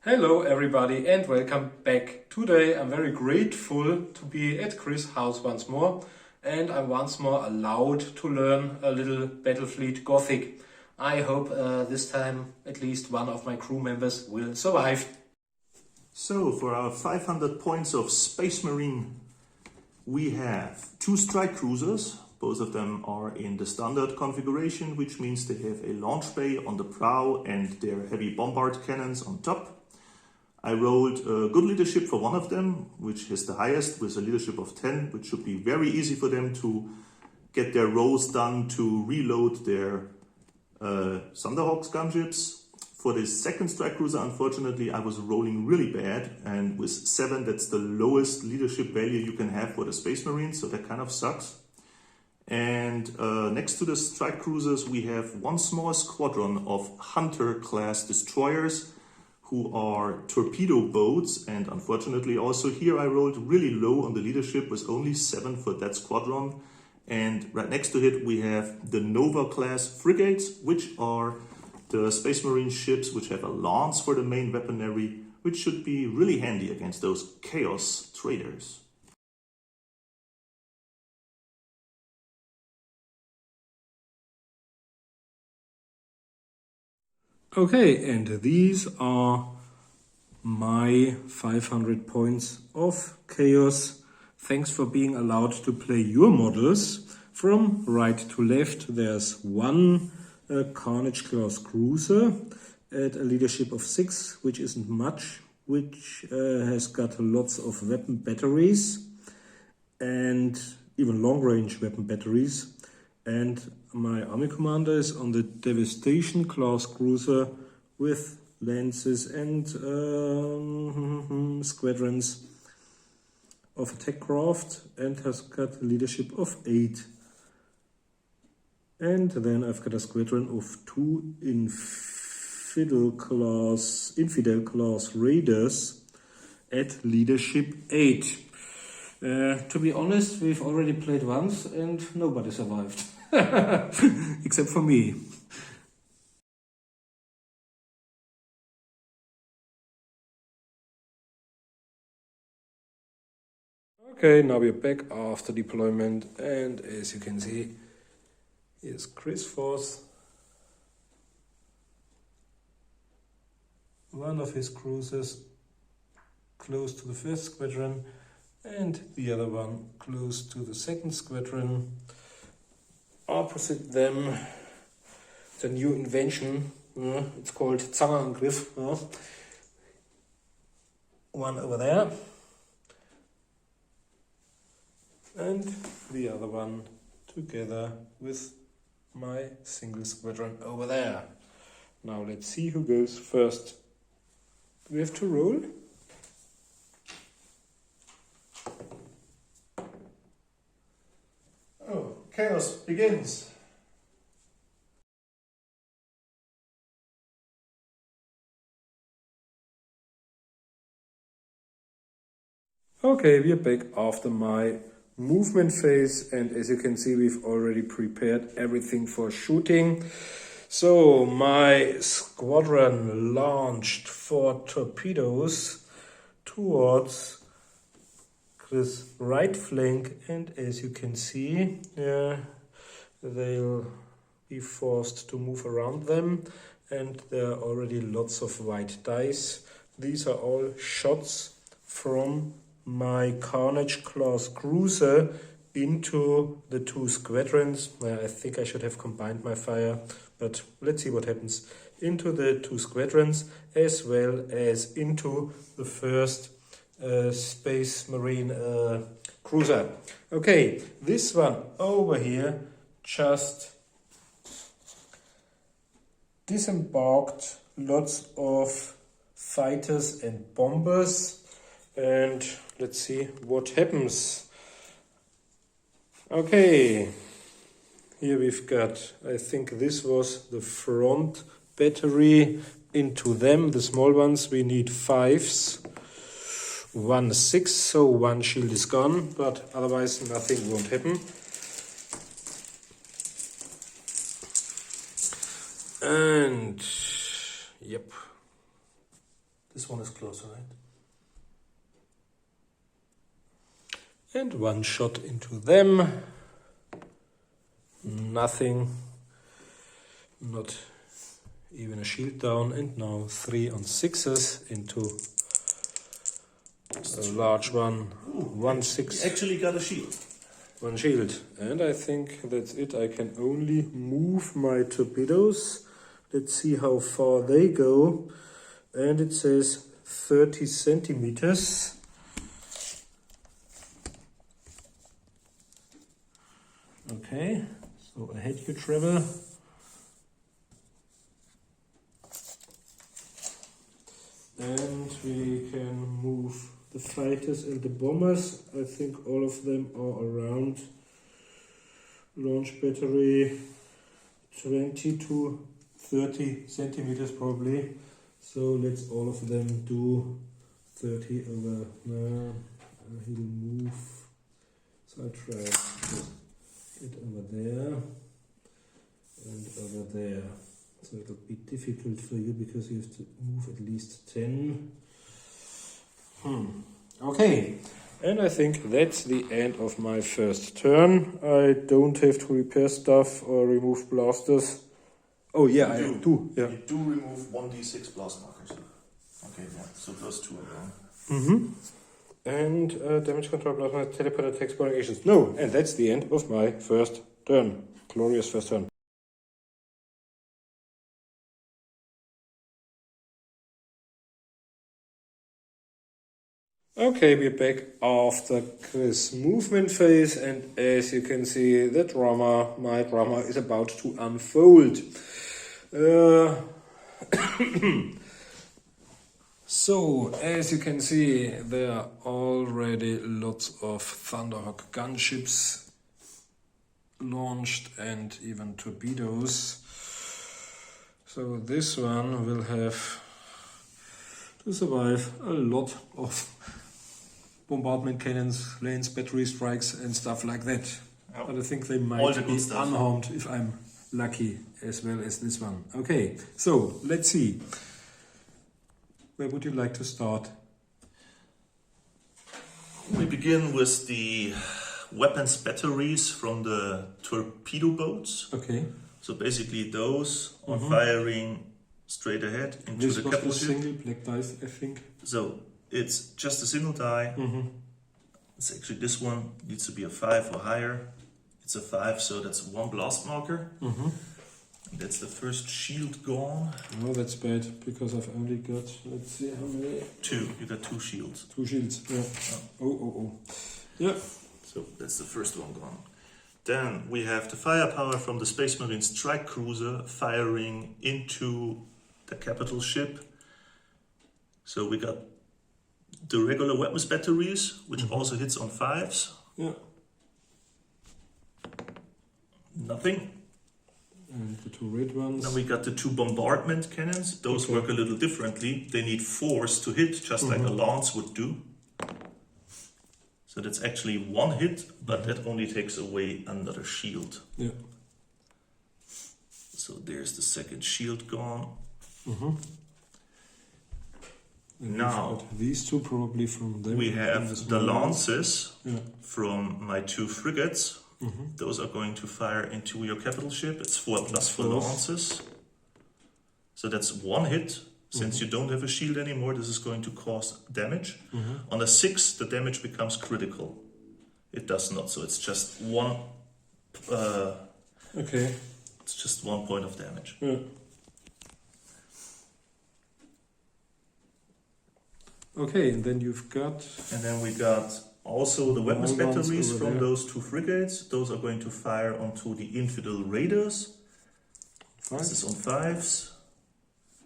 Hello everybody and welcome back. Today I'm very grateful to be at Chris' house once more, and I'm once more allowed to learn a little Battlefleet Gothic. I hope this time at least one of my crew members will survive. So for our 500 points of Space Marine, we have 2 strike cruisers. Both of them are in the standard configuration, which means they have a launch bay on the prow and their heavy bombard cannons on top. I rolled a good leadership for one of them, which is the highest, with a leadership of 10, which should be very easy for them to get their rolls done to reload their Thunderhawks gunships. For the second strike cruiser, unfortunately, I was rolling really bad, and with 7, that's the lowest leadership value you can have for the Space Marines, so that kind of sucks. And next to the strike cruisers, we have one small squadron of Hunter-class destroyers, who are torpedo boats, and unfortunately also here I rolled really low on the leadership with only 7 for that squadron. And right next to it we have the Nova class frigates, which are the Space Marine ships which have a lance for the main weaponry, which should be really handy against those chaos traders. Okay, and these are my 500 points of chaos. Thanks for being allowed to play your models. From right to left, there's one Carnage class cruiser at a leadership of 6, which isn't much, which has got lots of weapon batteries and even long-range weapon batteries. And my army commander is on the Devastation class cruiser with lances and squadrons of attack craft, and has got a leadership of 8. And then I've got a squadron of 2 infidel class raiders at leadership 8. To be honest, we've already played once and nobody survived. Except for me. Okay, now we're back after deployment, and as you can see, here's Chris Force. One of his cruisers close to the first squadron and the other one close to the second squadron. Opposite them, the new invention, it's called Zangenangriff. One over there. And the other one together with my single squadron over there. Now let's see who goes first. Do we have to roll? Oh, chaos begins! Okay, we are back after my movement phase, and as you can see, we've already prepared everything for shooting. So my squadron launched 4 torpedoes towards Chris' right flank, and as you can see, they'll be forced to move around them, and there are already lots of white dice. These are all shots from my Carnage class cruiser into the 2 squadrons. I think I should have combined my fire, but let's see what happens. Into the 2 squadrons, as well as into the first Space Marine cruiser. Okay, this one over here just disembarked lots of fighters and bombers. And let's see what happens. Okay, here we've got, I think this was the front battery into them, the small ones. We need 5s, 1 6, so 1 shield is gone, but otherwise nothing won't happen. And yep, This one is closer, right? And one shot into them. Nothing. Not even a shield down. And now 3 on 6s into a large one. Ooh, 1-6. Actually got a shield. One shield. And I think that's it. I can only move my torpedoes. Let's see how far they go. And it says 30 centimeters. Okay, so ahead you travel. And we can move the fighters and the bombers. I think all of them are around launch battery 20 to 30 centimeters probably. So let's all of them do 30 over. He'll move. So I try it over there and over there. So it'll be difficult for you because you have to move at least 10. Okay, and I think that's the end of my first turn. I don't have to repair stuff or remove blasters. Oh yeah, I do. Yeah. You do remove 1d6 blast markers. Okay, yeah. So those two are gone. And damage control, plasma, teleport attacks, boring actions. No, and that's the end of my first turn. Glorious first turn. Okay, we're back after Chris' movement phase, and as you can see, my drama is about to unfold. So, as you can see, there are already lots of Thunderhawk gunships launched and even torpedoes. So this one will have to survive a lot of bombardment cannons, lanes, battery strikes and stuff like that. Yep. But I think they might be unharmed if I'm lucky, as well as this one. Okay, so let's see. Where would you like to start? We begin with the weapons batteries from the torpedo boats. Okay. So basically those are firing straight ahead into This the was capital a ship. single black dice, I think. So it's just a single die. It's actually this one needs to be a 5 or higher. It's a 5, so that's 1 blast marker. That's the first shield gone. Oh, that's bad, because I've only got, let's see how many. 2. You got 2 shields. 2 shields, yeah. Oh. Yeah. So that's the first one gone. Then we have the firepower from the Space Marine strike cruiser firing into the capital ship. So we got the regular weapons batteries, which also hits on 5s. Yeah. Nothing. And the 2 red ones. Then we got the 2 bombardment cannons. Those work a little differently. They need 4s to hit, just like a lance would do. So that's actually 1 hit, but that only takes away another shield. Yeah. So there's the second shield gone. Now these 2 probably from them. We have the lances Yeah. from my 2 frigates. Those are going to fire into your capital ship. It's 4 plus 4 lances. So that's 1 hit. Since you don't have a shield anymore, this is going to cause damage. On a 6, the damage becomes critical. It does not, so it's just 1. Okay. It's just 1 point of damage. Yeah. Okay, and then you've got. And then we got also the weapons Small ones batteries over from there. those 2 frigates. Those are going to fire onto the infidel raiders. 5. This is on 5s.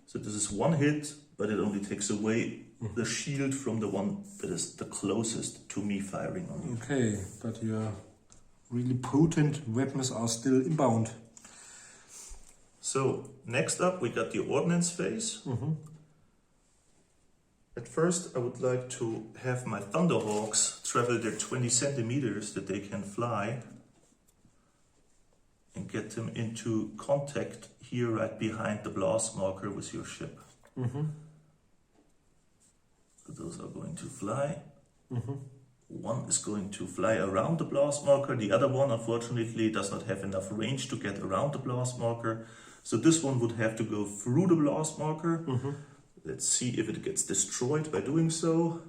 So this is 1 hit, but it only takes away the shield from the one that is the closest to me firing on you. Okay, but your really potent weapons are still inbound. So next up we got the ordnance phase. At first I would like to have my Thunderhawks travel their 20 centimeters that they can fly and get them into contact here right behind the blast marker with your ship. Those are going to fly. One is going to fly around the blast marker. The other one, unfortunately, does not have enough range to get around the blast marker. So this one would have to go through the blast marker. Let's see if it gets destroyed by doing so.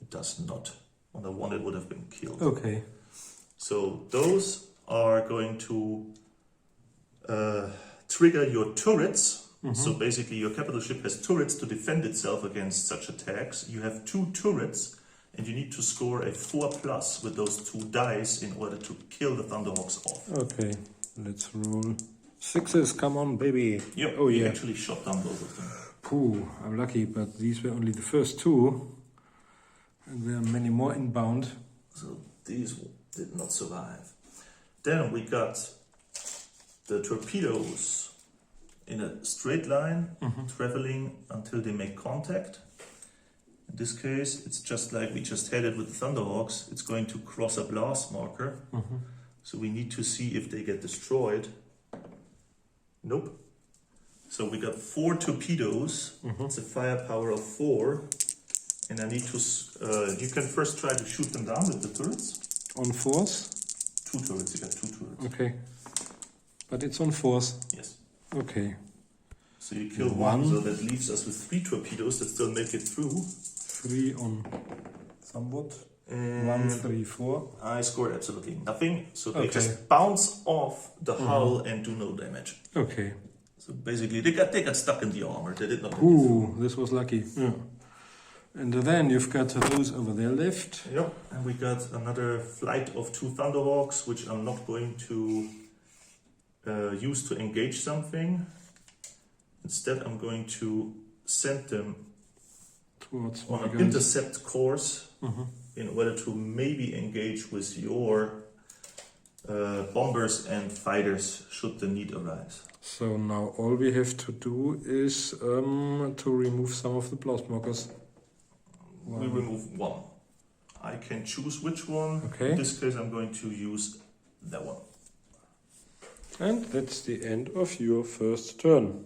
It does not. On the one, it would have been killed. Okay. So those are going to trigger your turrets. So basically your capital ship has turrets to defend itself against such attacks. You have 2 turrets and you need to score a 4+ with those 2 dice in order to kill the Thunderhawks off. Okay, let's roll 6s, come on baby. Yep, oh we yeah. actually shot down both of them. Pooh, I'm lucky, but these were only the first 2. And there are many more inbound. So these did not survive. Then we got the torpedoes in a straight line, traveling until they make contact. In this case, it's just like we just had it with the Thunderhawks. It's going to cross a blast marker. So we need to see if they get destroyed. Nope. So we got 4 torpedoes. It's a firepower of 4. And I need to, you can first try to shoot them down with the turrets. On force? 2 turrets, you got 2 turrets. Okay. But it's on force? Yes. Okay. So you kill 1, so that leaves us with 3 torpedoes that still make it through. 3 on somewhat. And 1, 3, 4. I scored absolutely nothing, so they just bounce off the hull and do no damage. Okay. So basically, they got stuck in the armor. They did not. Ooh, this was lucky. Yeah. And then you've got those over there left. Yep. And we got another flight of 2 Thunderhawks, which I'm not going to use to engage something. Instead, I'm going to send them Towards on an intercept course in order to maybe engage with your bombers and fighters should the need arise. So now all we have to do is to remove some of the blast markers. We remove 1. I can choose which one. Okay. In this case, I'm going to use that one. And that's the end of your first turn.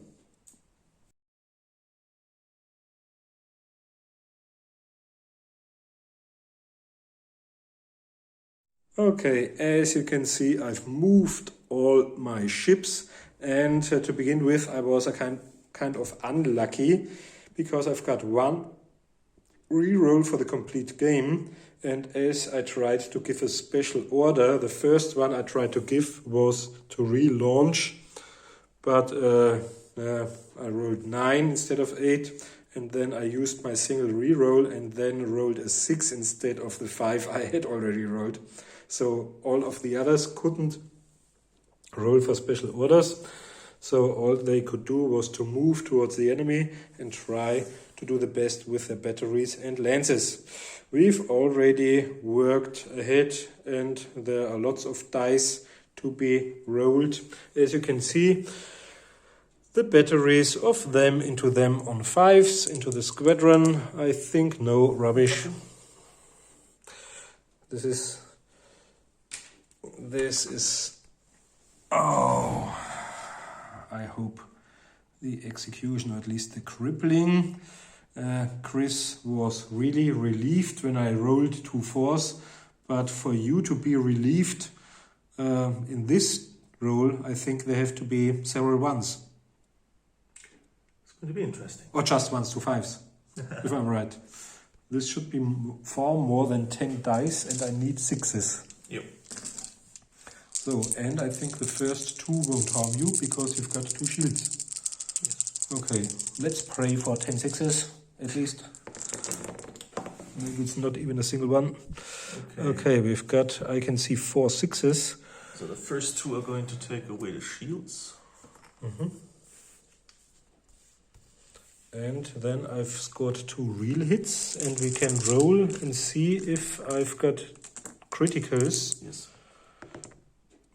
Okay, as you can see, I've moved all my ships, and to begin with, I was a kind of unlucky because I've got 1 reroll for the complete game, and as I tried to give a special order, the first one I tried to give was to relaunch, but I rolled 9 instead of 8, and then I used my single reroll and then rolled a 6 instead of the 5 I had already rolled. So all of the others couldn't roll for special orders. So all they could do was to move towards the enemy and try to do the best with their batteries and lances. We've already worked ahead and there are lots of dice to be rolled. As you can see, the batteries of them into them on 5s, into the squadron. I think no rubbish. This is, oh, I hope the execution, or at least the crippling. Chris was really relieved when I rolled 2 4s, but for you to be relieved in this roll, I think there have to be several 1s. It's going to be interesting. Or just 1s to 5s, if I'm right. This should be far more than 10 dice, and I need 6s. Yep. So, and I think the first 2 won't harm you because you've got 2 shields. Yes. Okay, let's pray for 10 6s at least. Maybe it's not even a single one. Okay, we've got, I can see 4 6s. So the first 2 are going to take away the shields. And then I've scored 2 real hits, and we can roll and see if I've got criticals. Yes.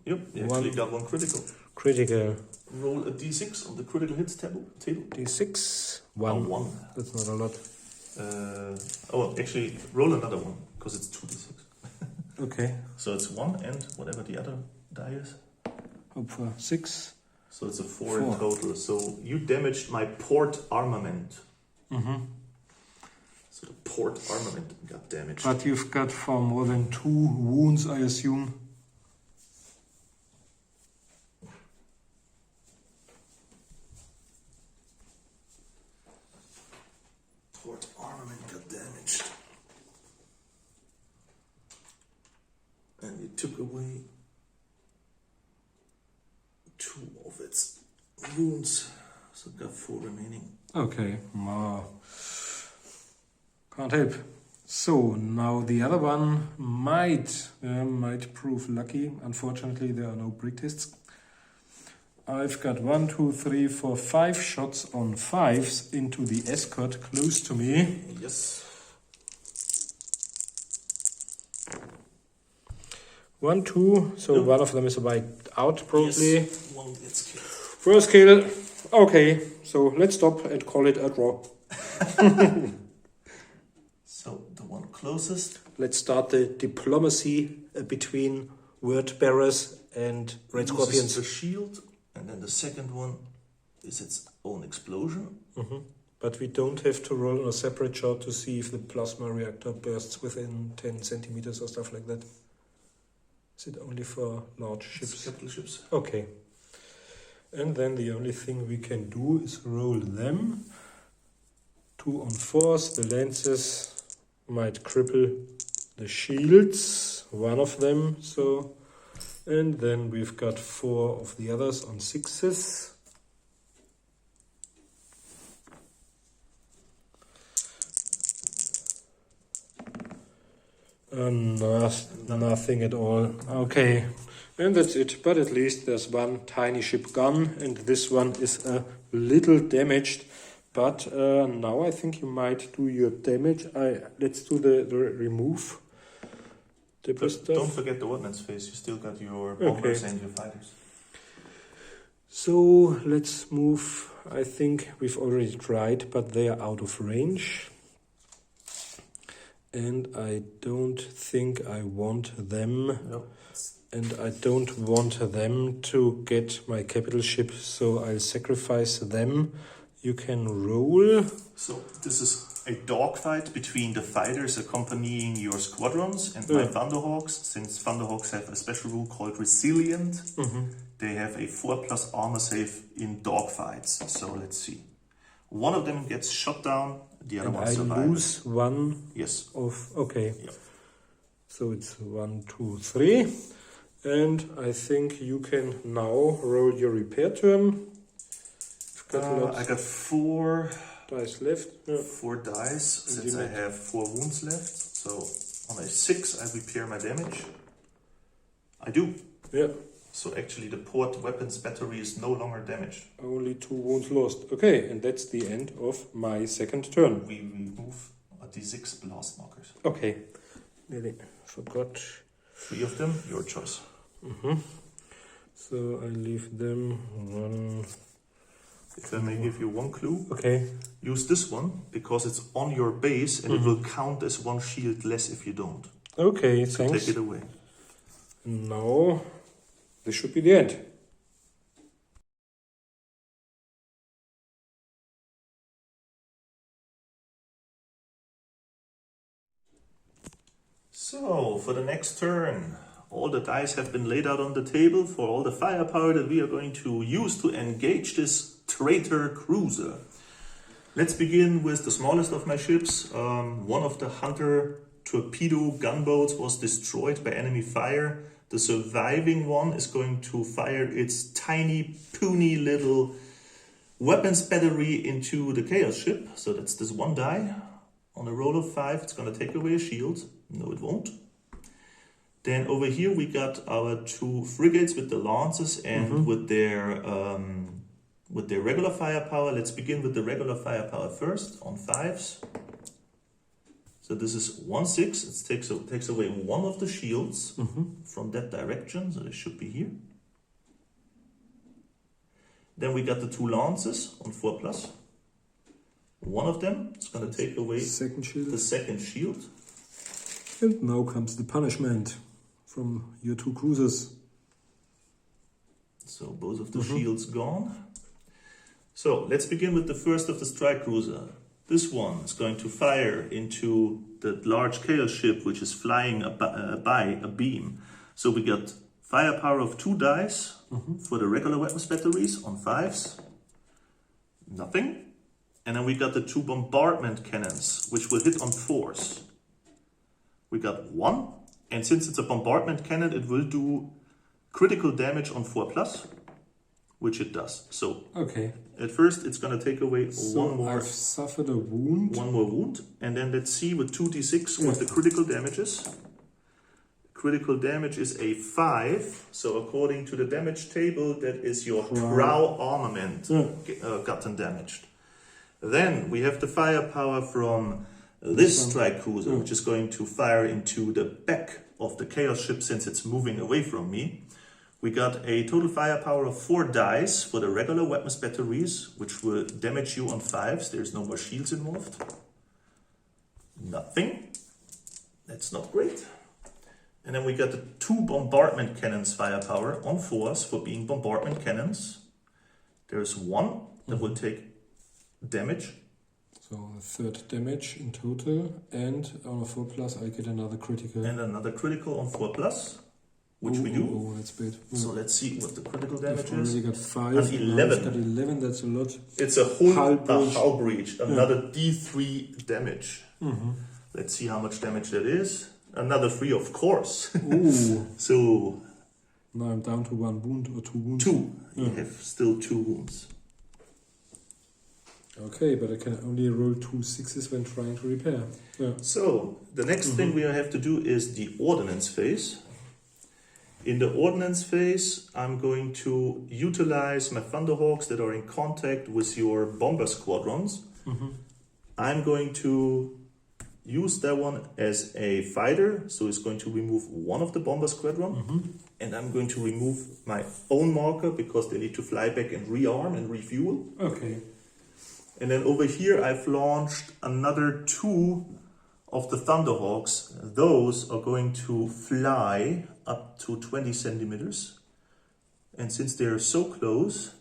Yep, you actually got 1 critical. Critical. Roll a d6 on the critical hits table. D6. 1. 1. That's not a lot. Actually, roll another one, because it's 2d6. Okay. So it's 1 and whatever the other die is. Hope for 6. So it's a 4 in total. So you damaged my port armament. So the port armament got damaged. But you've got for more than 2 wounds, I assume. Port armament got damaged. And you took away 2 of its wounds. So it got 4 remaining. Okay, can't help. So now the other one might prove lucky. Unfortunately, there are no brick tests. I've got 1, 2, 3, 4, 5 shots on 5s into the escort close to me. Yes. 1, 2. So one of them is wiped out probably. Yes. One gets killed. First kill. Okay, so let's stop and call it a draw. So the one closest. Let's start the diplomacy between word bearers and red scorpions. The shield, and then the second one is its own explosion. But we don't have to roll on a separate shot to see if the plasma reactor bursts within 10 centimeters or stuff like that. Is it only for large ships? Capital ships. Okay. And then the only thing we can do is roll them. 2 on 4s. The lances might cripple the shields. 1 of them. So, and then we've got 4 of the others on 6s. Nothing at all. Okay, and that's it. But at least there's 1 tiny ship gone, and this one is a little damaged. But now I think you might do your damage. Let's do the remove. Don't forget the ordnance phase. You still got your bombers and your fighters. So let's move. I think we've already tried, but they are out of range. And I don't think I want them. No. And I don't want them to get my capital ship, so I'll sacrifice them. You can roll. So this is a dogfight between the fighters accompanying your squadrons and my Thunderhawks. Since Thunderhawks have a special rule called Resilient, they have a 4+ armor save in dogfights. So let's see. One of them gets shot down, the other one survives. I lose 1 Yes. of... Okay. Yep. So it's 1, 2, 3. And I think you can now roll your repair turn. I got 4 dice left. 4 dice, since I have 4 wounds left. So on a 6, I repair my damage. I do. Yeah. So actually the port weapons battery is no longer damaged. Only 2 wounds lost. Okay, and that's the end of my second turn. We remove a D6 blast markers. Okay. Nearly forgot. 3 of them, your choice. So I leave them 1. If I may give you 1 clue. Okay. Use this one because it's on your base and it will count as 1 shield less if you don't. Okay, So thanks. take it away. Now, this should be the end. So, for the next turn, all the dice have been laid out on the table for all the firepower that we are going to use to engage this traitor cruiser. Let's begin with the smallest of my ships. One of the Hunter torpedo gunboats was destroyed by enemy fire. The surviving one is going to fire its tiny, puny little weapons battery into the Chaos ship. So that's this 1 die. On a roll of 5, it's going to take away a shield. No, it won't. Then over here we got our 2 frigates with the lances and with their regular firepower. Let's begin with the regular firepower first on 5s. So this is 1/6. It takes away 1 of the shields from that direction. So they should be here. Then we got the 2 lances on 4+. One of them is going to take away the second shield. And now comes the punishment from your 2 cruisers. So both of the shields gone. So let's begin with the first of the strike cruiser. This one is going to fire into the large chaos ship, which is flying by a beam. So we got firepower of 2 dice for the regular weapons batteries on 5s. Nothing. And then we got the 2 bombardment cannons, which will hit on 4s. We got 1. And since it's a bombardment cannon, it will do critical damage on 4+, which it does. So okay. At first, it's going to take away one more. I've suffered a wound. One more wound. And then let's see with 2d6 what the critical damage is. Critical damage is a 5. So according to the damage table, that is your prow armament gotten damaged. Then we have the firepower from this strike cruiser, which is going to fire into the back of the chaos ship since it's moving away from me. We got a total firepower of 4 dice for the regular weapons batteries, which will damage you on 5s. There's no more shields involved. Nothing. That's not great. And then we got the 2 bombardment cannons firepower on 4s for being bombardment cannons. There's 1 that will take damage. So 3rd damage in total, and on a 4+, I get another critical. And another critical on 4+, which we do. Oh, that's bad. Yeah. So let's see what the critical damage I've already is. got 5. An 11. I've got 11, that's a lot. It's a hull breach, another D3 damage. Let's see how much damage that is. Another 3, of course. Ooh. So now I'm down to 1 wound or 2 wounds. 2. You have still 2 wounds. Okay, but I can only roll 2 6s when trying to repair. Yeah. So the next thing we have to do is the ordnance phase. In the ordnance phase, I'm going to utilize my Thunderhawks that are in contact with your bomber squadrons. I'm going to use that one as a fighter, so it's going to remove one of the bomber squadron. And I'm going to remove my own marker because they need to fly back and rearm and refuel. Okay. And then over here I've launched another 2 of the Thunderhawks. Those are going to fly up to 20 centimeters. And since they're so close,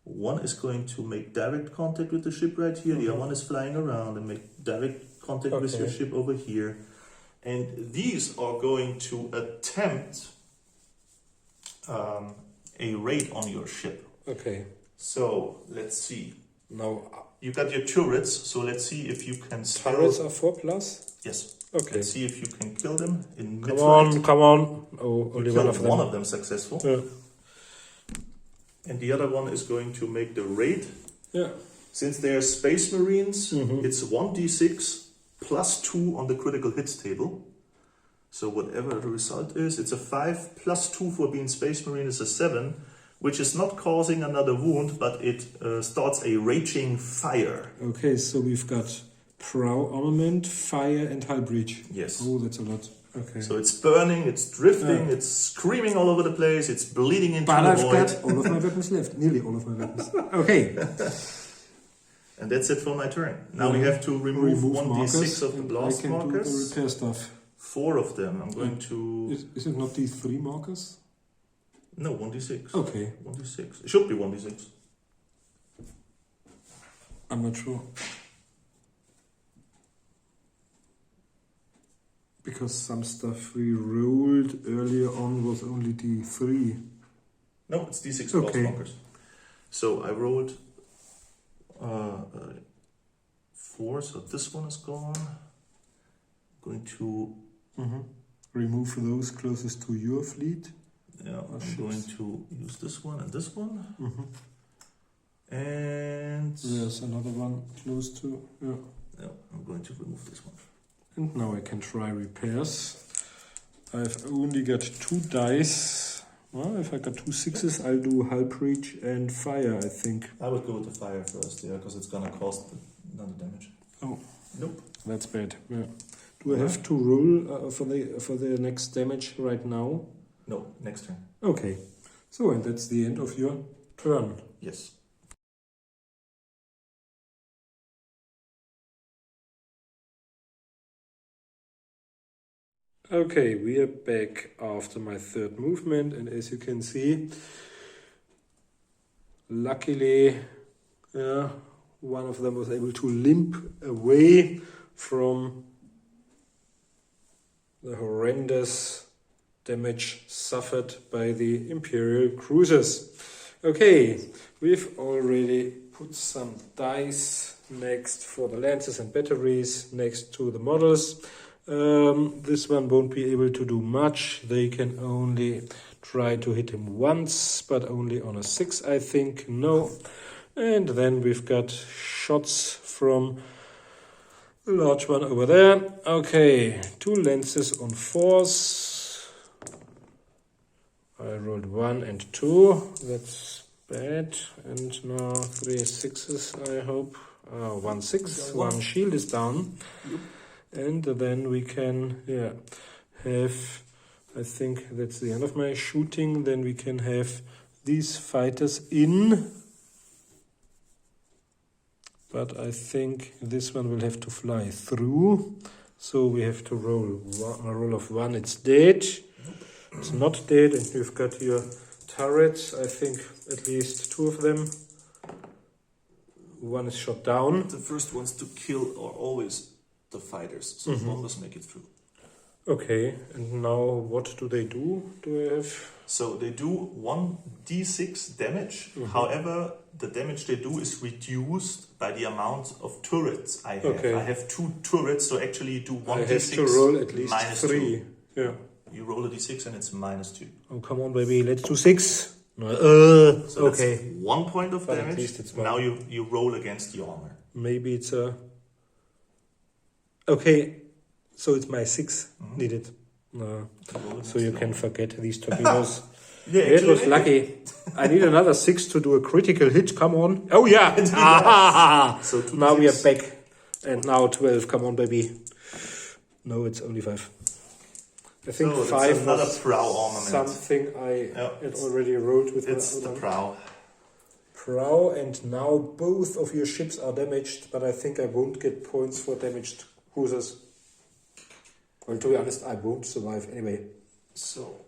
one is going to make direct contact with the ship right here. The other one is flying around and make direct contact with your ship over here. And these are going to attempt a raid on your ship. Okay. So let's see. Now You got your turrets, so let's see if you can still... turrets are 4+? Yes. Okay. Let's see if you can kill them in mid-flight. Come on. Oh, only one of them. Successful. Yeah. And the other one is going to make the raid. Yeah. Since they are Space Marines, it's 1d6 plus 2 on the critical hits table. So whatever the result is, it's a 5 plus 2 for being Space Marine is a 7, which is not causing another wound, but it starts a raging fire. Okay, so we've got prow armament, fire, and hull breach. Yes. Oh, that's a lot. Okay. So it's burning, it's drifting, it's screaming all over the place, it's bleeding into but the I've void. got all of my weapons left. Nearly all of my weapons. Okay. And that's it for my turn. Now we have to remove 1d6 of the blast markers. I can do the repair stuff. 4 of them. I'm going to... Is it not these 3 markers? No, 1d6. Okay. 1d6. It should be 1d6. I'm not sure. Because some stuff we rolled earlier on was only D3. No, it's d6 blast markers. So I rolled 4, so this one is gone. I'm going to... Remove those closest to your fleet. Yeah, I'm going to use this one and this one. And... There's another one close to... Yeah. Yeah, I'm going to remove this one. And now I can try repairs. I've only got 2 dice. Well, if I got 2 6s, I'll do hull breach and fire, I think. I would go with the fire first, yeah, because it's gonna cost another damage. Oh, nope, that's bad. Yeah. Do I have to roll for the next damage right now? No, next turn. Okay. So, and that's the end of your turn. Yes. Okay, we are back after my 3rd movement, and as you can see, luckily, one of them was able to limp away from the horrendous damage suffered by the Imperial cruisers. Okay, we've already put some dice next for the lances and batteries next to the models. This one won't be able to do much. They can only try to hit him once, but only on a 6, I think. No. And then we've got shots from the large one over there. Okay, 2 lances on 4s. I rolled 1 and 2. That's bad. And now 3 6s, I hope. 1 6. 1 shield is down. Yep. And then we can have, I think that's the end of my shooting. Then we can have these fighters in. But I think this one will have to fly through. So we have to roll a roll of 1. It's dead. It's not dead. And you've got your turrets. I think at least 2 of them. 1 is shot down. The first ones to kill are always the fighters, so bombers make it through. Okay, and now what do they do? Do I have? So they do 1d6 damage. However, the damage they do is reduced by the amount of turrets I have. Okay. I have 2 turrets, so actually you do 1d6 I have to roll at least minus 3. 2. Yeah. You roll a d6 and it's minus 2. Oh, come on, baby, let's do 6. No, so okay. That's 1 point of But at damage. least it's 1. Now you roll against the armor. Maybe it's a... Okay, so it's my 6 needed. No. So you can forget these torpedoes. Yeah, it was lucky. I need another 6 to do a critical hit. Come on. Oh, yeah. So now we are back. And now 12. Come on, baby. No, it's only 5. I think so 5 another was prow armament. something I had already wrote with it's the prow. Prow, and now both of your ships are damaged, but I think I won't get points for damaged cruisers. Well, to be honest, I won't survive anyway. So,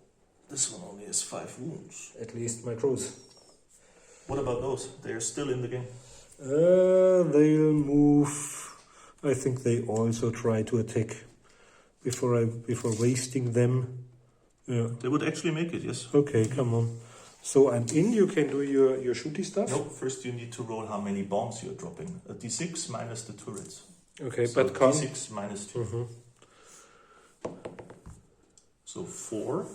this one only has 5 wounds. At least my crews. What about those? They're still in the game? They'll move. I think they also try to attack before wasting them. Yeah. They would actually make it, yes. Okay, come on. So I'm in. You can do your shooty stuff. No, first you need to roll how many bombs you're dropping. A d6 minus the turrets. Okay, so but d6 minus 2. So 4.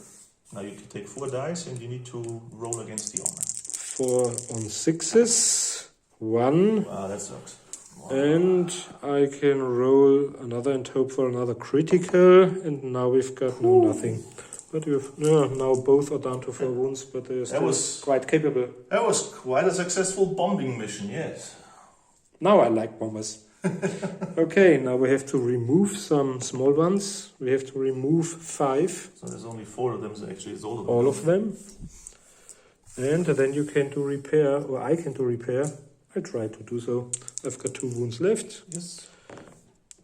Now you can take 4 dice and you need to roll against the armor. 4 on 6s. 1. Wow, that sucks. Wow. And I can roll another and hope for another critical. And now we've got nothing. But now both are down to 4 wounds, but they're still quite capable. That was quite a successful bombing mission, yes. Now I like bombers. Okay, now we have to remove some small ones. We have to remove 5. So there's only 4 of them, so actually it's all of them. All of them. And then you can do repair, or I can do repair. I try to do so. I've got 2 wounds left. Yes.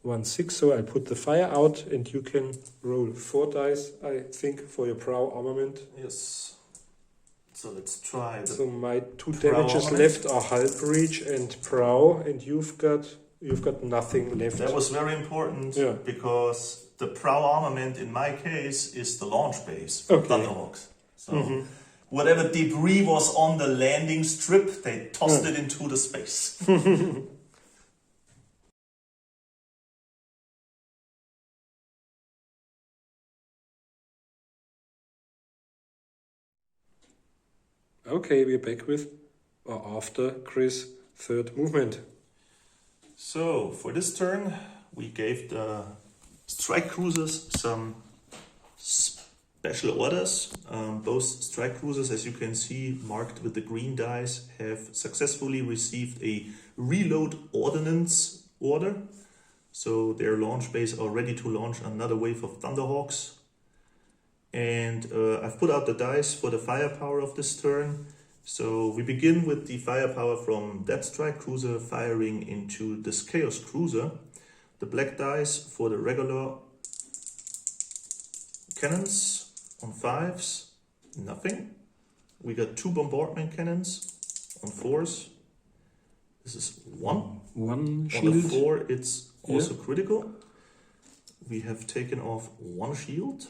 1 6, so I put the fire out, and you can roll 4 dice, I think, for your prow armament. Yes. So let's try. So my 2 damages left are hull breach and prow, and you've got nothing left. That was very important because the prow armament in my case is the launch base for Thunderhawks. So whatever debris was on the landing strip, they tossed it into the space. Okay, we're back with, or after, Chris' 3rd movement. So, for this turn, we gave the strike cruisers some special orders. Both strike cruisers, as you can see, marked with the green dice, have successfully received a reload ordnance order. So their launch bays are ready to launch another wave of Thunderhawks. And I've put out the dice for the firepower of this turn. So we begin with the firepower from that strike cruiser firing into this chaos cruiser. The black dice for the regular cannons on 5s, nothing. We got 2 bombardment cannons on 4s, This is 1. One On shield. the 4, it's also critical. We have taken off 1 shield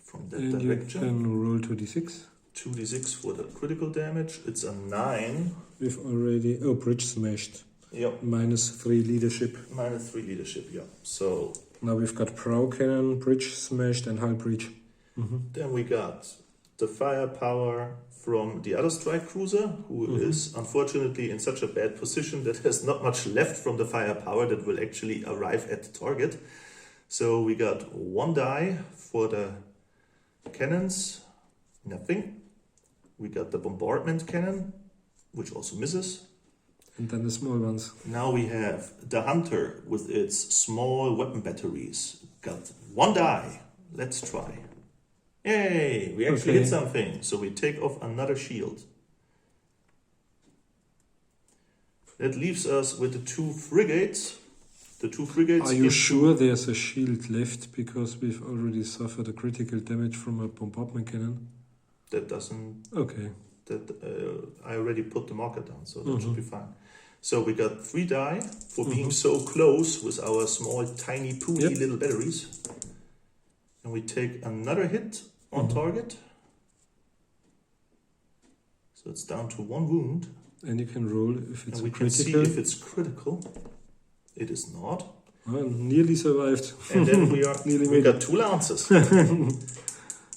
from that And direction. you can roll 2d6. 2d6 for the critical damage. It's a 9. We've already... Oh, bridge smashed. Yep. -3 leadership. -3 leadership, yeah. So Now we've got prow cannon, bridge smashed, and hull breach. then we got the firepower from the other strike cruiser, who is unfortunately in such a bad position that there's not much left from the firepower that will actually arrive at the target. So we got 1 die for the cannons, nothing. We got the bombardment cannon, which also misses. And then the small ones. Now we have the hunter with its small weapon batteries. Got 1 die. Let's try. Yay! We actually hit something. So we take off another shield. That leaves us with the 2 frigates. The 2 frigates. Are you sure there's a shield left? Because we've already suffered a critical damage from a bombardment cannon. That doesn't... Okay. I already put the marker down, so that should be fine. So we got 3 die for being so close with our small, tiny, puny little batteries. And we take another hit on target. So it's down to 1 wound. And you can roll if it's and we critical. can see if it's critical. It is not. Well, nearly survived. And then we Nearly got 2 lances.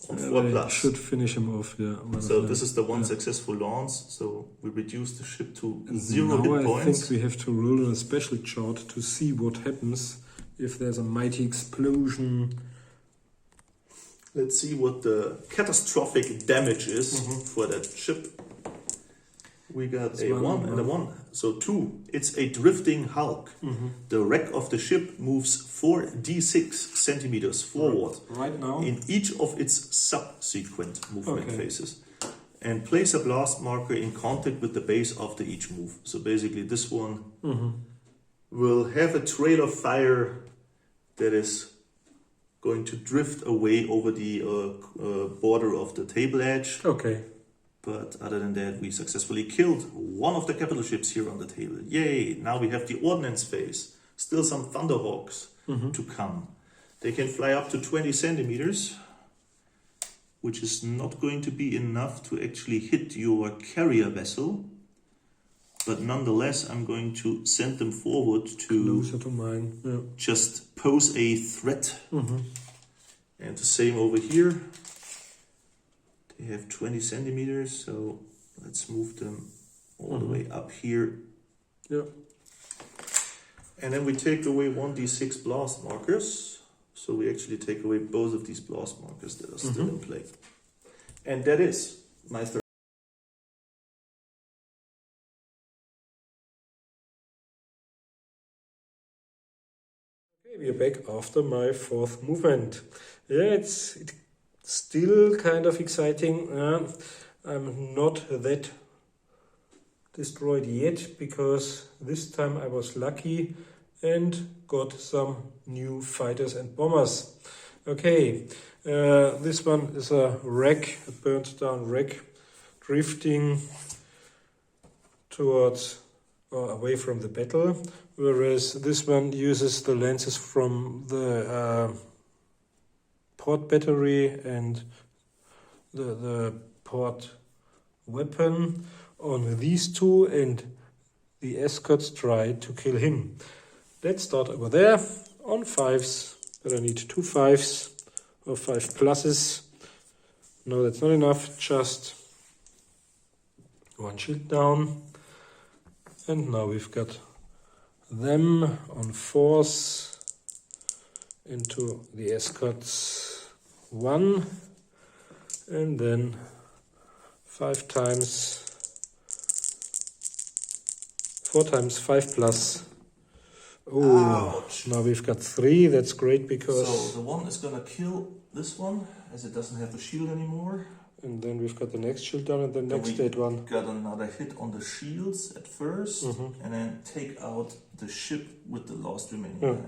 On 4 plus. Should finish him off, yeah. So this is the 1 successful lance. So we reduce the ship to And 0 now hit points. I think we have to roll on a special chart to see what happens if there's a mighty explosion. Let's see what the catastrophic damage is for that ship. We got It's a 1 and a 1. So 2. It's a drifting hulk. The wreck of the ship moves 4d6 centimeters forward. Right now? In each of its subsequent movement phases. And place a blast marker in contact with the base after each move. So basically this one will have a trail of fire that is going to drift away over the border of the table edge. Okay. But other than that, we successfully killed 1 of the capital ships here on the table. Yay! Now we have the ordnance phase. Still some Thunderhawks to come. They can fly up to 20 centimeters, which is not going to be enough to actually hit your carrier vessel. But nonetheless, I'm going to send them forward to closer to mine. Yeah. just pose a threat. And the same over here. They have 20 centimeters, so let's move them all the way up here. Yeah. And then we take away 1d6 blast markers. So we actually take away both of these blast markers that are still in play. And that is my third. Okay, we are back after my 4th movement. Yeah, it's still kind of exciting. I'm not that destroyed yet because this time I was lucky and got some new fighters and bombers. Okay, this one is a wreck, a burnt down wreck, drifting towards or away from the battle, whereas this one uses the lances from the port battery and the port weapon on these 2, and the escorts try to kill him. Let's start over there on 5s, but I need 2 5s or 5 pluses. No, that's not enough, just 1 shield down. And now we've got them on 4s into the escorts 1, and then 5 times 4 times 5 plus. Oh, ouch. Now we've got 3. That's great because. So the 1 is gonna kill this one as it doesn't have a shield anymore. And then we've got the next shield down and the next dead one. Got another hit on the shields at first, and then take out the ship with the last remaining guy.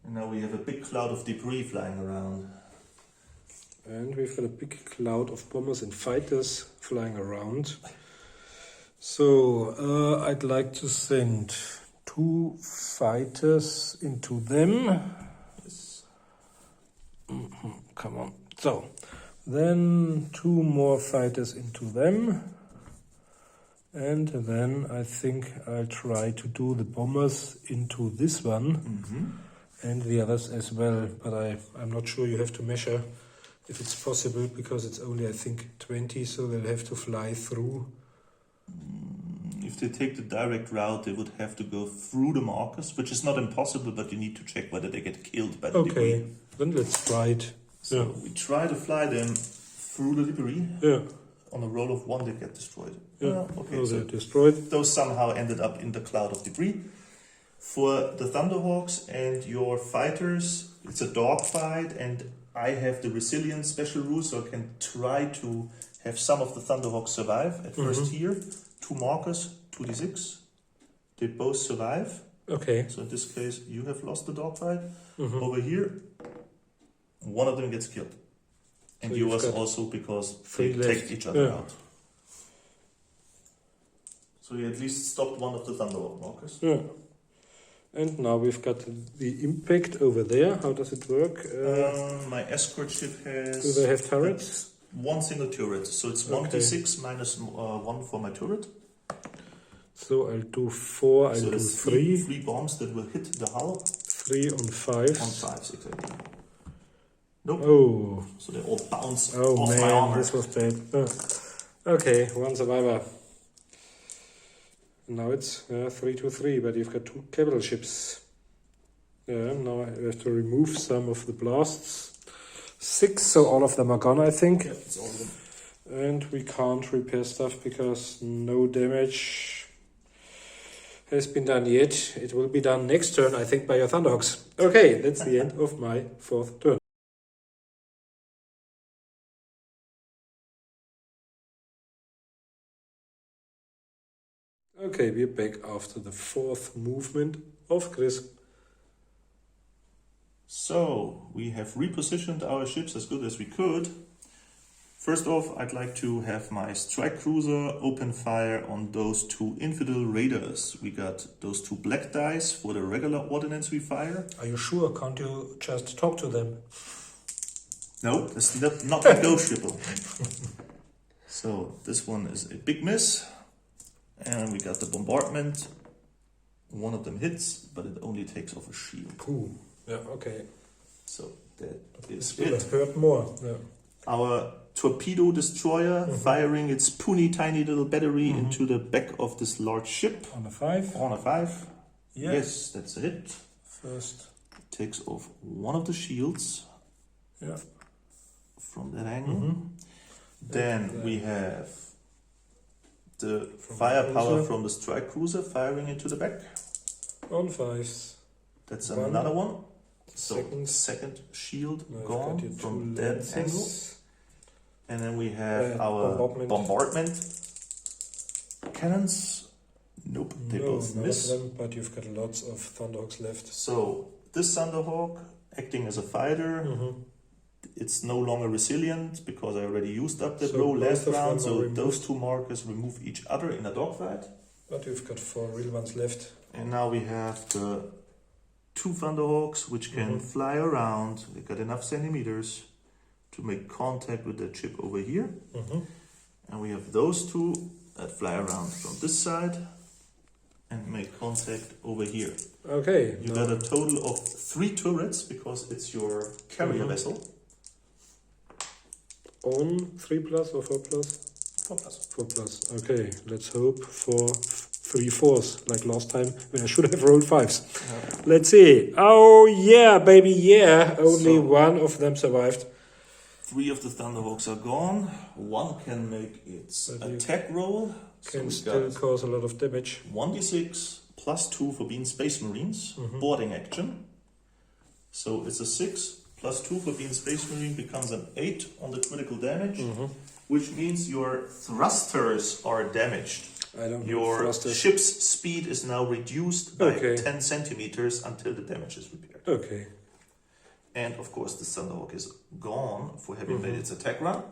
And now we have a big cloud of debris flying around. And we've got a big cloud of bombers and fighters flying around. So, I'd like to send 2 fighters into them. Yes. Come on. So, then 2 more fighters into them. And then I think I'll try to do the bombers into this one. And the others as well. But I'm not sure, you have to measure if it's possible, because it's only, I think, 20, so they'll have to fly through. If they take the direct route, they would have to go through the markers, which is not impossible, but you need to check whether they get killed by the debris. Then let's try it. So we try to fly them through the debris. Yeah. On a roll of 1, they get destroyed. Yeah. Okay, So so they're destroyed. those somehow ended up in the cloud of debris. For the Thunderhawks and your fighters, it's a dogfight, and I have the resilience special rule, so I can try to have some of the Thunderhawks survive. At first here, 2 markers, 2d6. They both survive. Okay. So in this case, you have lost the dogfight. Over here, one of them gets killed. And So yours you've got also, because 3 they left. take each other Yeah. out. So you at least stopped one of the Thunderhawk markers. Yeah. And now we've got the impact over there. How does it work? My escort ship has... Do they have turrets? 1 single turret. So it's 1d6 minus 1 for my turret. So I'll do 4, I'll So do there's 3. 3 bombs that will hit the hull. 3 on 5. On 5s, exactly. Nope. Oh. So they all bounce Oh off my man, armor. this was bad. Okay, 1 survivor. Now it's 3 to 3, but you've got 2 capital ships. Yeah, now I have to remove some of the blasts. 6, so all of them are gone, I think. Yeah, it's all of them. And we can't repair stuff because no damage has been done yet. It will be done next turn, I think, by your Thunderhawks. Okay, that's the end of my 4th turn. Okay, we're back after the 4th movement of Chris. So, we have repositioned our ships as good as we could. First off, I'd like to have my strike cruiser open fire on those 2 infidel raiders. We got those 2 black dice for the regular ordnance we fire. Are you sure? Can't you just talk to them? No, that's not negotiable. So, this one is a big miss. And we got the bombardment. One of them hits, but it only takes off a shield. Ooh. Yeah, okay. So that is Will it. hurt more. Yeah. Our torpedo destroyer firing its puny tiny little battery into the back of this large ship. On a 5. On a 5. Yeah. Yes, that's a hit. First. Takes off one of the shields. Yeah. From that angle. Then we have the firepower from the strike cruiser firing into the back. On 5s. That's One. another one. So Second. shield Now I've gone got your from 2 that lenses. angle. And then we have our bombardment cannons. Nope, they both none miss. of them, but you've got lots of Thunderhawks left. So this Thunderhawk acting as a fighter, it's no longer resilient because I already used up that So roll both last of them round. are So removed. those 2 markers remove each other in a dogfight. But you've got 4 real ones left. And now we have the 2 Thunderhawks which can fly around. They got enough centimeters to make contact with the chip over here. And we have those 2 that fly around from this side and make contact over here. Okay. You got a total of 3 turrets because it's your carrier vessel. On 3 plus or 4 plus? 4 plus. 4 plus. Okay, let's hope for 3 4s like last time when I should have rolled 5s. Let's see. Oh yeah, baby, yeah. Only So- 1 of them survived. 3 of the Thunderhawks are gone. 1 can make its But you attack roll. So Can we still got cause a lot of damage. 1d6 plus 2 for being Space Marines, boarding action. So it's a 6 plus 2 for being Space Marine becomes an 8 on the critical damage, which means your thrusters are damaged. I don't Your thrusters. ship's speed is now reduced by Okay. 10 centimeters until the damage is repaired. Okay. And of course, the Thunderhawk is gone for having made its attack run.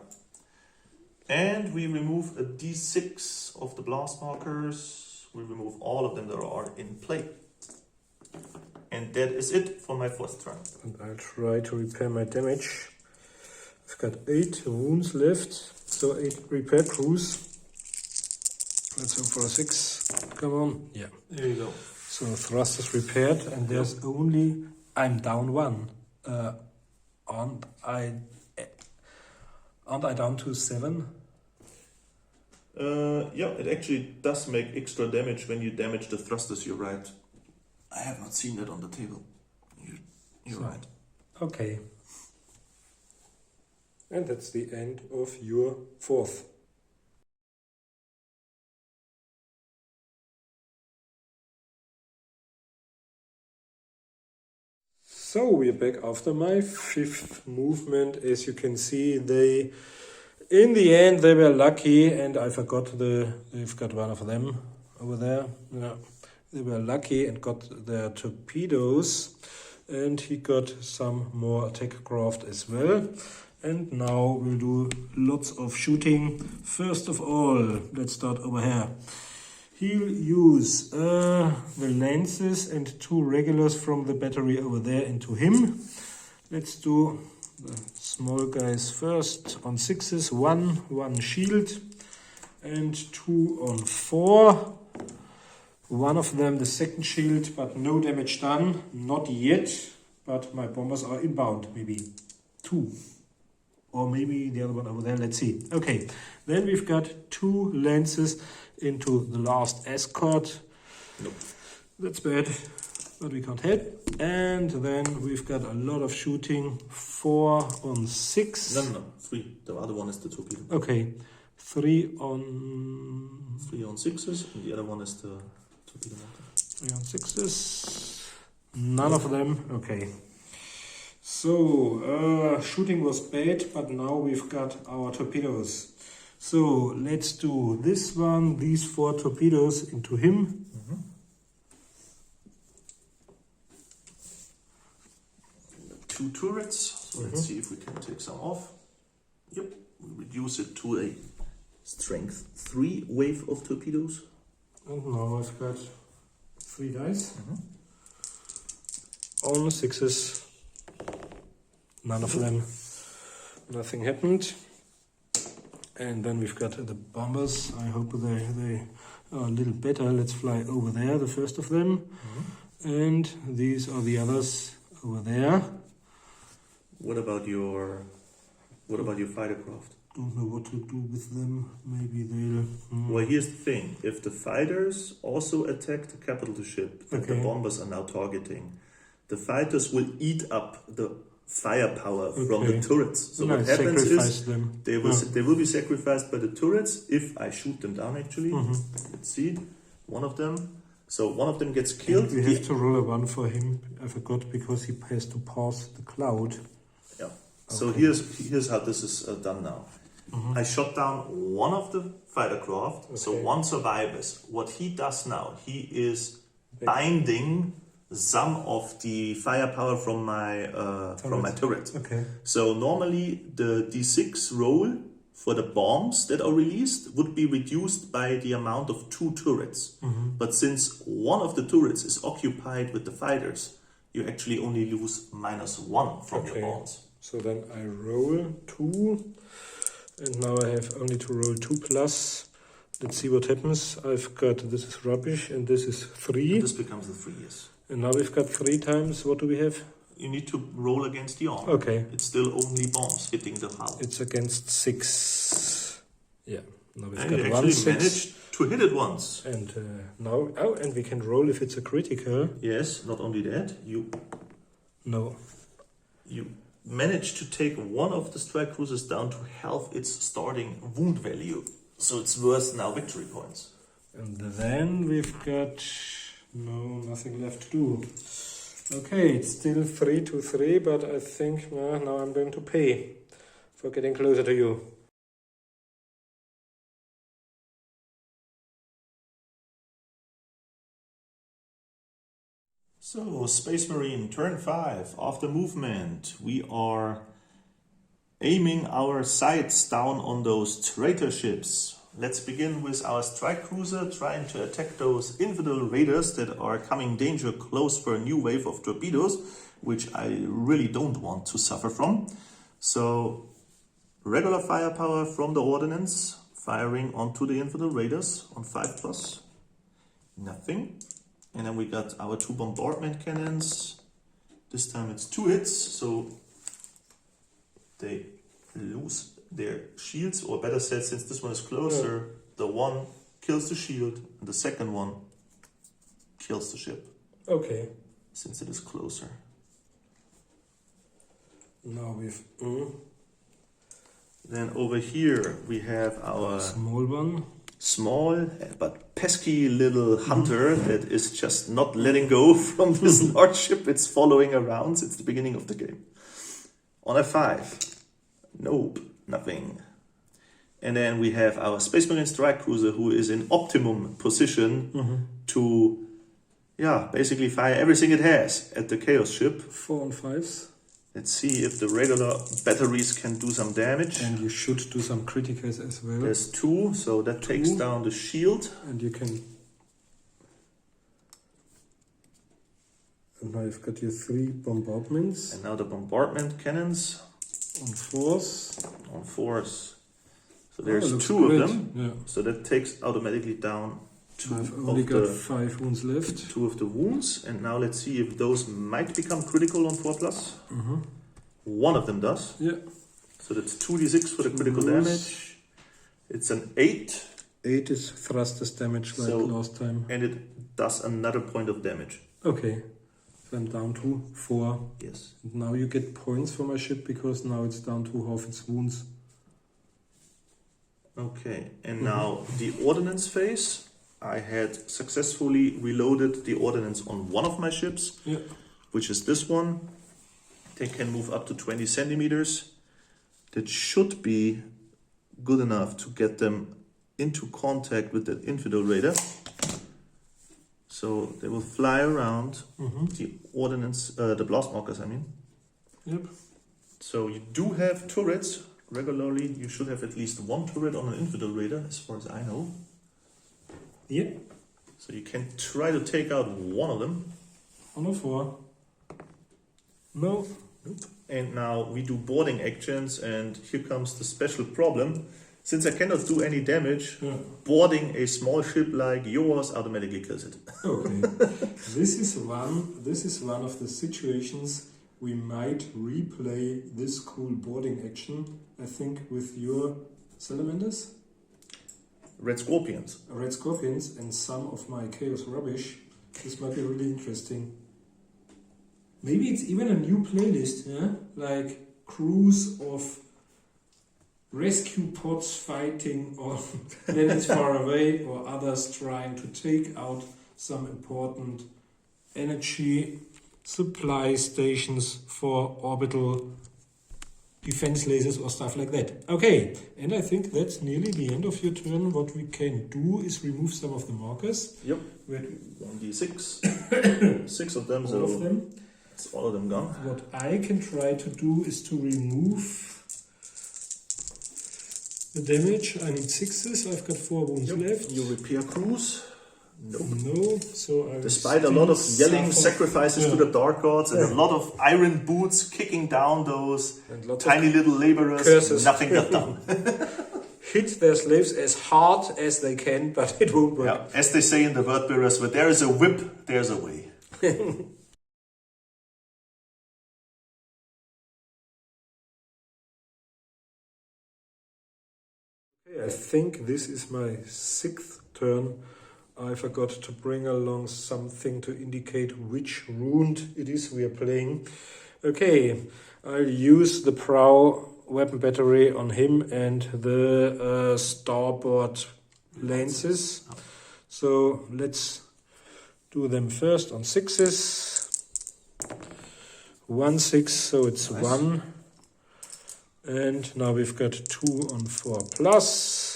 And we remove a d6 of the blast markers. We remove all of them that are in play. And that is it for my first turn. And I'll try to repair my damage. I've got 8 wounds left, so 8 repair crews. Let's hope for a 6. Come on. Yeah. There you go. So thrust is repaired, and there's only... I'm down 1. Aren't I down to 7? Yeah, it actually does make extra damage when you damage the thrusters, you're right. I have not seen that on the table. You're right. Okay. And that's the end of your 4th. So we're back after my 5th movement. As you can see, in the end they were lucky, and I forgot they've got one of them over there. Yeah. They were lucky and got their torpedoes, and he got some more attack craft as well. And now we'll do lots of shooting. First of all, let's start over here. He'll use the lances and 2 regulars from the battery over there into him. Let's do the small guys first. On 6s, 1 shield, and 2 on 4. One of them the second shield, but no damage done. Not yet, but my bombers are inbound. Maybe 2. Or maybe the other one over there. Let's see. Okay, then we've got 2 lances into the last escort. Nope. That's bad, but we can't help. And then we've got a lot of shooting. 4 on 6. No, 3. The other one is the torpedo. Okay, 3 on 6s, and the other one is the torpedo. 3 on 6s. None of them. Okay. So shooting was bad, but now we've got our torpedoes. So let's do this one, these 4 torpedoes into him. 2 turrets, so let's see if we can take some off. Yep, we reduce it to a strength 3 wave of torpedoes. And now I've got 3 dice. On 6s. None of them. Nothing happened. And then we've got the bombers. I hope they are a little better. Let's fly over there, the first of them. And these are the others over there. What about your fighter craft? Don't know what to do with them. Maybe they'll... Well, here's the thing. If the fighters also attack the capital ship that the bombers are now targeting, the fighters will eat up the firepower from the turrets. So what happens is they will be sacrificed by the turrets if I shoot them down, actually. Let's see. One of them. So one of them gets killed. And we have to roll a 1 for him. I forgot, because he has to pass the cloud. Yeah. So here's how this is done now. I shot down one of the fighter craft, so 1 survives. What he does now, he is binding some of the firepower from my turret. Okay. So normally the d6 roll for the bombs that are released would be reduced by the amount of 2 turrets. But since one of the turrets is occupied with the fighters, you actually only lose -1 from your bombs. So then I roll 2, and now I have only to roll 2 plus. Let's see what happens. I've got, this is rubbish, and this is 3. And this becomes the 3, yes. And now we've got 3 times, what do we have? You need to roll against the arm. Okay. It's still only bombs hitting the hull. It's against 6. Yeah. Now we've and got you 1 actually 6. Managed to hit it once. And now, and we can roll if it's a critical. Yes, not only that, you managed to take one of the strike cruisers down to half its starting wound value. So it's worth now victory points. And then we've got nothing left to do. Okay, it's still 3-3, but I think now I'm going to pay for getting closer to you. So, Space Marine, turn 5. After movement, we are aiming our sights down on those traitor ships. Let's begin with our strike cruiser trying to attack those infidel raiders that are coming danger close for a new wave of torpedoes, which I really don't want to suffer from. So regular firepower from the ordnance, firing onto the infidel raiders on 5+. Nothing. And then we got our 2 bombardment cannons. This time it's 2 hits, so they lose their shields, or better said, since this one is closer, the one kills the shield and the second one kills the ship. Okay. Since it is closer. Now we've Then over here we have our small one. Small but pesky little hunter that is just not letting go from this large ship it's following around since the beginning of the game. On a 5. Nope, nothing. And then we have our Space Marine strike cruiser who is in optimum position to, basically fire everything it has at the Chaos ship. 4 and 5s. Let's see if the regular batteries can do some damage. And you should do some criticals as well. There's 2, so that takes down the shield. And you can... And now you've got your 3 bombardments. And now the bombardment cannons. On 4s. On 4s. So there's 2 great. of them. Yeah. So that takes automatically down 2 I've of only got the 5 wounds left. 2 of the wounds. And now let's see if those might become critical on 4+. One of them does. Yeah. So that's 2d6 for the critical damage. It's an 8. 8 is thrusters damage like last time. And it does another point of damage. Okay. So I'm down to 4. Yes. And now you get points for my ship because now it's down to half its wounds. Okay. And now the ordnance phase. I had successfully reloaded the ordnance on one of my ships, which is this one. They can move up to 20 centimeters. That should be good enough to get them into contact with that infidel raider. So they will fly around the ordnance, the blast markers, I mean. Yep. So you do have turrets. Regularly, you should have at least 1 turret on an infidel raider, as far as I know. Yep. So you can try to take out one of them. On a 4. No. Nope. And now we do boarding actions, and here comes the special problem. Since I cannot do any damage, boarding a small ship like yours automatically kills it. Okay. This is one of the situations we might replay this cool boarding action, I think, with your salamanders. Red Scorpions. Red Scorpions and some of my Chaos Rubbish. This might be really interesting. Maybe it's even a new playlist, like crews of rescue pods fighting on planets far away, or others trying to take out some important energy supply stations for orbital defense lasers or stuff like that. Okay, and I think that's nearly the end of your turn. What we can do is remove some of the markers. Yep. 1d6. 6 of them. All of them. It's all of them gone. What I can try to do is to remove the damage. I need 6s. I've got 4 wounds left. You repair crews. Nope. No. So I despite a lot of yelling sacrifices to the dark gods and a lot of iron boots kicking down those tiny little laborers, curses. Nothing got done. Hit their slaves as hard as they can, but it won't work. Yeah. As they say in the word bearers, where there is a whip, there's a way. I think this is my 6th turn. I forgot to bring along something to indicate which rune it is we are playing. Okay, I'll use the prow weapon battery on him and the starboard lances. So let's do them first on 6s. 1 6, so it's nice. 1. And now we've got 2 on 4+.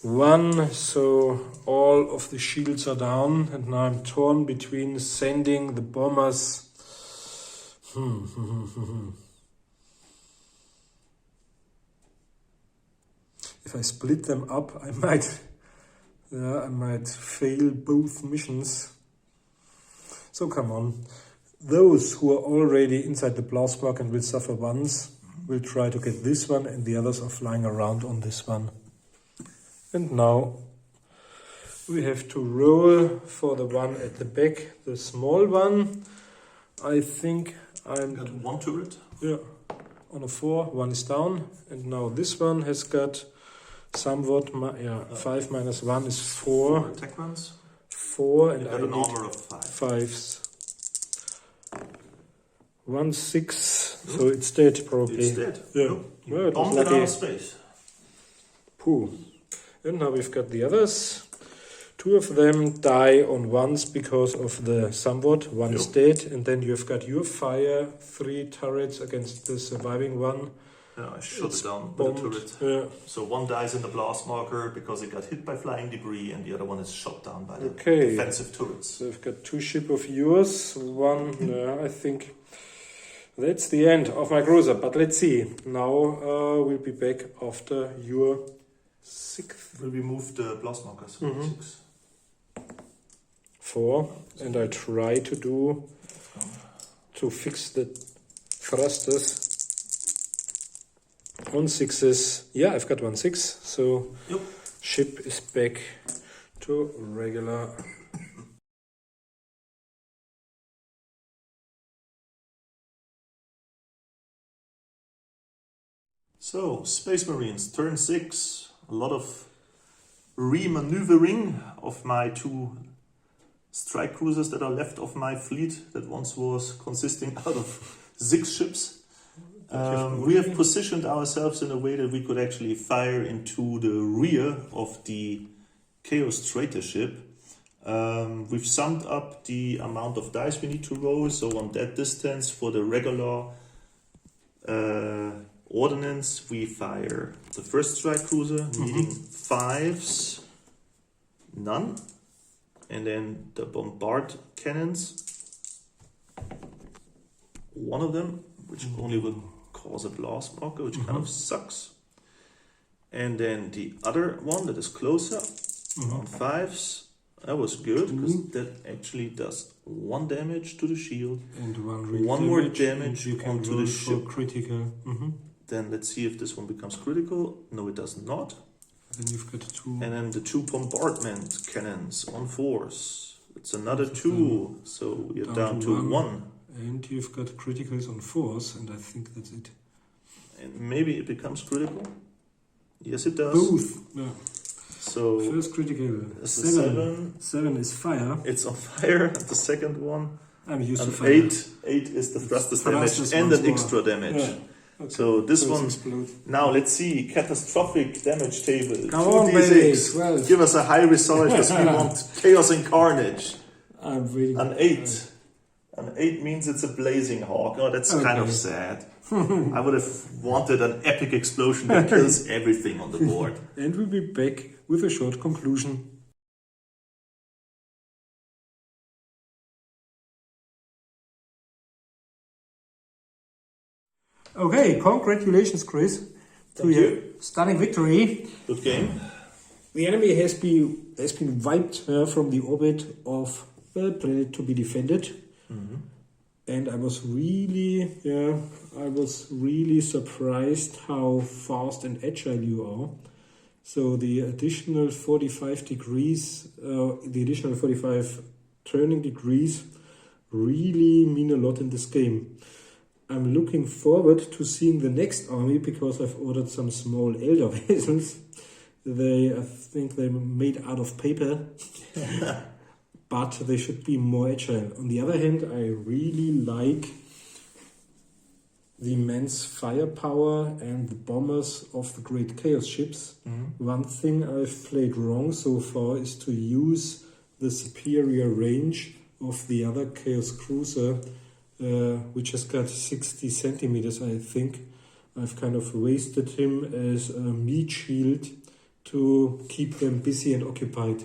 1, so all of the shields are down, and now I'm torn between sending the bombers. if I split them up, I might fail both missions. So come on. Those who are already inside the blast mark and will suffer once will try to get this one, and the others are flying around on this one. And now we have to roll for the one at the back, the small one. I think I'm... Got one turret? Yeah, on a 4, one is down. And now this one has got somewhat... 5 minus 1 is 4. 4 attack runs? 4, and got I an need armor of 5. 5s. 1, 6, so it's dead probably. It's dead? Yeah. No. Well, it was Bombed it out lucky. of space. Pooh. And now we've got the others. 2 of them die on once because of the somewhat. One is dead, and then you've got your fire, 3 turrets against the surviving one. Yeah, I shot it down bombed. with a turret. Yeah. So one dies in the blast marker because it got hit by flying debris, and the other one is shot down by the Okay. defensive turrets. So we've got 2 ship of yours. One, I think that's the end of my cruiser. But let's see. Now we'll be back after your 6th. We'll remove the blast markers. 6. 4, and I try to fix the thrusters on 6s. Yeah, I've got 1 6, so ship is back to regular. So, Space Marines, turn 6. A lot of re-maneuvering of my 2 strike cruisers that are left of my fleet that once was consisting out of 6 ships. We have positioned ourselves in a way that we could actually fire into the rear of the Chaos Traitor ship. We've summed up the amount of dice we need to roll, so on that distance for the regular ordnance we fire the first strike cruiser, needing 5s, none, and then the bombard cannons, 1 of them, which only will cause a blast marker, which kind of sucks. And then the other one that is closer, on 5s. That was good, because that actually does 1 damage to the shield. And 1 more damage you can onto roll the for ship. critical. Then let's see if this one becomes critical. No, it does not. Then you've got 2. And then the 2 bombardment cannons on 4s. It's another 2, so we are down to 1. And you've got criticals on 4s, and I think that's it. And maybe it becomes critical. Yes, it does. Both. Yeah. So First critical. this is 7. 7 is fire. It's on fire. And the second one, I'm used to an fire. 8. 8 is the thrusters damage and once an more. extra damage. Yeah. Okay. So this First one, explode. now let's see, catastrophic damage table. Come on, 2d6. baby, 12. Give us a high result because we want chaos and carnage. I'm really An 8. An 8 means it's a blazing hawk. Oh, that's kind of sad. I would have wanted an epic explosion that kills everything on the board. And we'll be back with a short conclusion. Okay, congratulations, Chris, to Thank your you. stunning victory. Good game. The enemy has been wiped from the orbit of the planet to be defended. And I was really surprised how fast and agile you are. So the additional 45 degrees, the additional 45 turning degrees really mean a lot in this game. I'm looking forward to seeing the next army because I've ordered some small elder vessels. I think they're made out of paper. But they should be more agile. On the other hand, I really like the immense firepower and the bombers of the great chaos ships. One thing I've played wrong so far is to use the superior range of the other chaos cruiser, which has got 60 centimeters, I think. I've kind of wasted him as a meat shield to keep them busy and occupied.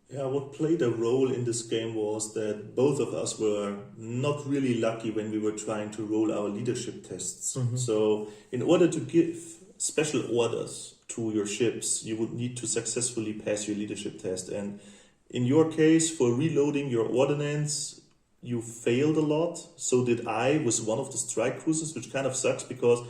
Yeah, what played a role in this game was that both of us were not really lucky when we were trying to roll our leadership tests. So in order to give special orders to your ships, you would need to successfully pass your leadership test. And in your case, for reloading your ordnance, you failed a lot. So did I with one of the strike cruisers, which kind of sucks because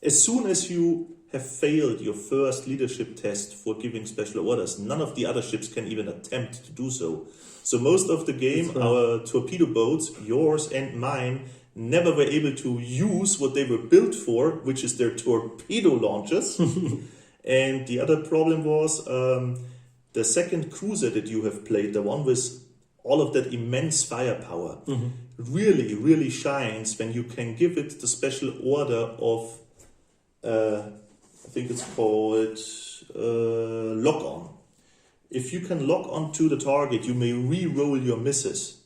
as soon as you have failed your first leadership test for giving special orders, none of the other ships can even attempt to do so. So most of the game, our torpedo boats, yours and mine, never were able to use what they were built for, which is their torpedo launchers. And the other problem was the second cruiser that you have played, the one with all of that immense firepower, really, really shines when you can give it the special order of, I think it's called lock on. If you can lock on to the target, you may re-roll your misses.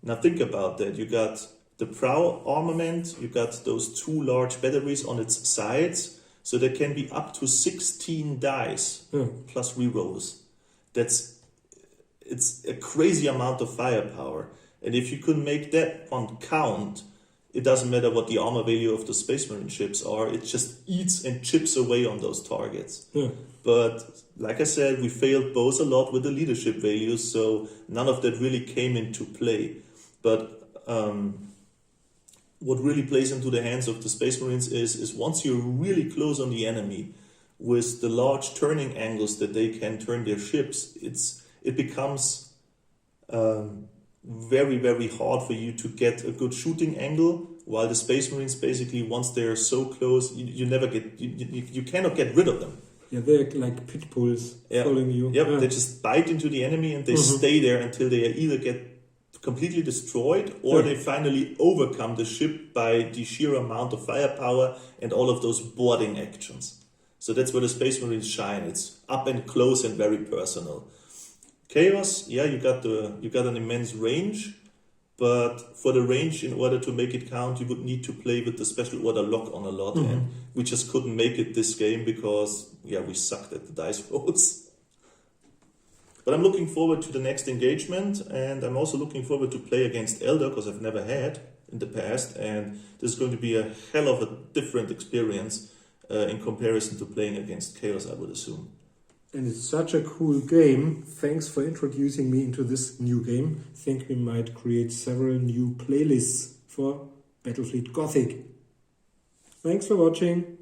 Now think about that. You got the prow armament, you got those two large batteries on its sides, so there can be up to 16 dice plus re-rolls. It's a crazy amount of firepower. And if you could make that on count, it doesn't matter what the armor value of the Space Marine ships are, it just eats and chips away on those targets. But like I said, we failed both a lot with the leadership values, so none of that really came into play. But what really plays into the hands of the Space Marines is once you're really close on the enemy, with the large turning angles that they can turn their ships, it becomes very, very hard for you to get a good shooting angle, while the Space Marines basically, once they're so close, you cannot get rid of them. Yeah, they're like pit bulls following you. They just bite into the enemy and they stay there until they either get completely destroyed or they finally overcome the ship by the sheer amount of firepower and all of those boarding actions. So that's where the Space Marines shine. It's up and close and very personal. Chaos, you got an immense range, but for the range, in order to make it count, you would need to play with the special order lock on a lot, and we just couldn't make it this game because we sucked at the dice rolls. But I'm looking forward to the next engagement, and I'm also looking forward to play against Elder, because I've never had in the past, and this is going to be a hell of a different experience in comparison to playing against Chaos, I would assume. And it's such a cool game. Thanks for introducing me into this new game. I think we might create several new playlists for Battlefleet Gothic. Thanks for watching.